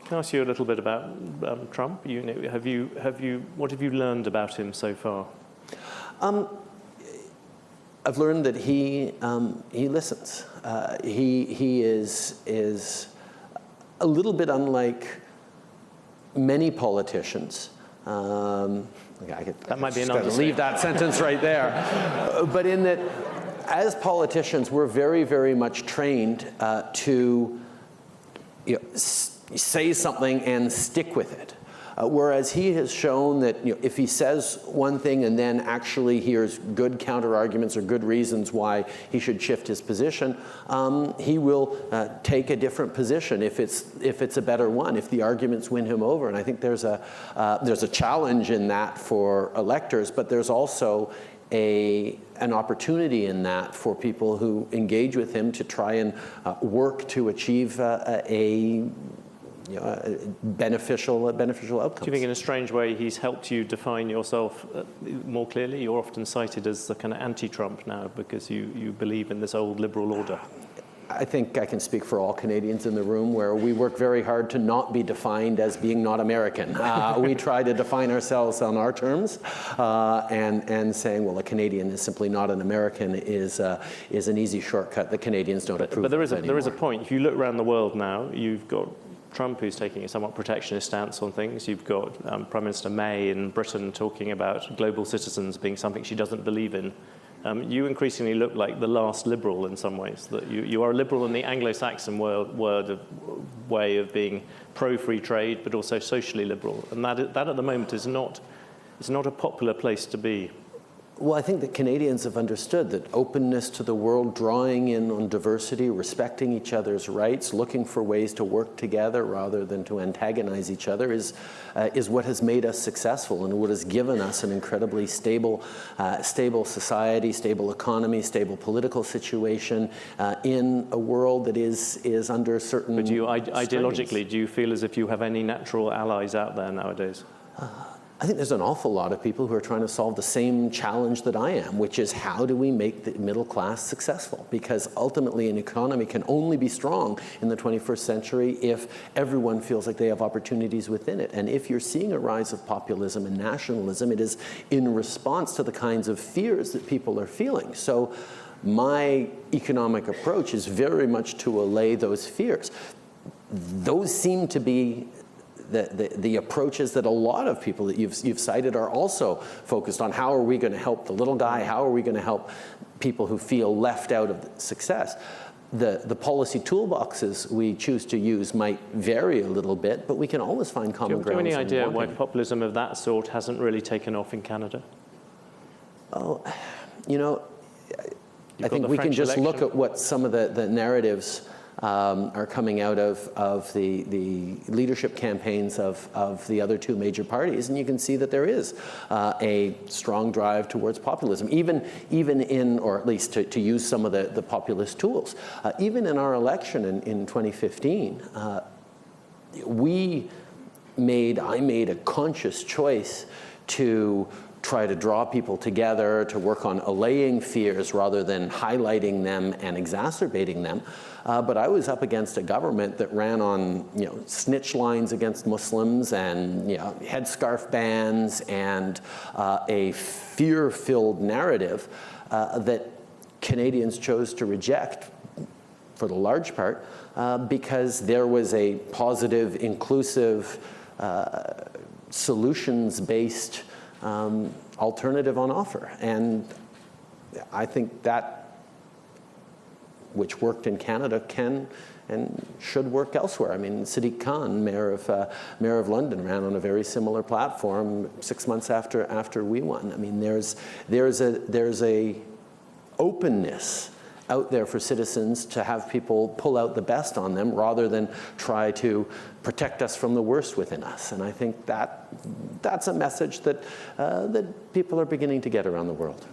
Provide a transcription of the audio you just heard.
Can I ask you a little bit about Trump? What have you learned about him so far? I've learned that he listens. He is a little bit unlike many politicians. That might be an understatement. Leave that sentence right there. But in that, as politicians, we're very, very much trained to say something and stick with it. Whereas he has shown that if he says one thing and then actually hears good counter-arguments or good reasons why he should shift his position, he will take a different position if it's a better one, if the arguments win him over. And I think there's a challenge in that for electors, but there's also an opportunity in that for people who engage with him to try and work to achieve a beneficial outcomes. Do you think in a strange way he's helped you define yourself more clearly? You're often cited as the kind of anti-Trump now because you believe in this old liberal order. I think I can speak for all Canadians in the room where we work very hard to not be defined as being not American. We try to define ourselves on our terms, and saying, well, a Canadian is simply not an American is an easy shortcut that Canadians don't approve of anymore. But there is a point. If you look around the world now, you've got Trump, who's taking a somewhat protectionist stance on things. You've got Prime Minister May in Britain talking about global citizens being something she doesn't believe in. You increasingly look like the last liberal in some ways. That you are a liberal in the Anglo-Saxon way of being pro-free trade, but also socially liberal. And that at the moment is not a popular place to be. Well, I think that Canadians have understood that openness to the world, drawing in on diversity, respecting each other's rights, looking for ways to work together rather than to antagonize each other is what has made us successful and what has given us an incredibly stable society, stable economy, stable political situation in a world that is under certain. But ideologically, do you feel as if you have any natural allies out there nowadays? I think there's an awful lot of people who are trying to solve the same challenge that I am, which is how do we make the middle class successful? Because ultimately an economy can only be strong in the 21st century if everyone feels like they have opportunities within it. And if you're seeing a rise of populism and nationalism, it is in response to the kinds of fears that people are feeling. So my economic approach is very much to allay those fears. Those seem to be the approaches that a lot of people that you've cited are also focused on. How are we going to help the little guy? How are we going to help people who feel left out of success? The policy toolboxes we choose to use might vary a little bit, but we can always find common ground. Do you have any idea why populism of that sort hasn't really taken off in Canada? Oh, I think we can just look at what some of the narratives are coming out of the leadership campaigns of the other two major parties, and you can see that there is a strong drive towards populism, even in, or at least to use some of the populist tools. Even in our election in 2015, I made a conscious choice to try to draw people together, to work on allaying fears rather than highlighting them and exacerbating them. But I was up against a government that ran on, snitch lines against Muslims and, headscarf bans and a fear-filled narrative that Canadians chose to reject for the large part because there was a positive, inclusive, solutions-based alternative on offer. And I think that which worked in Canada can and should work elsewhere. I mean, Sadiq Khan, mayor of London, ran on a very similar platform 6 months after we won. I mean, there's a openness out there for citizens to have people pull out the best on them rather than try to protect us from the worst within us. And I think that's a message that people are beginning to get around the world.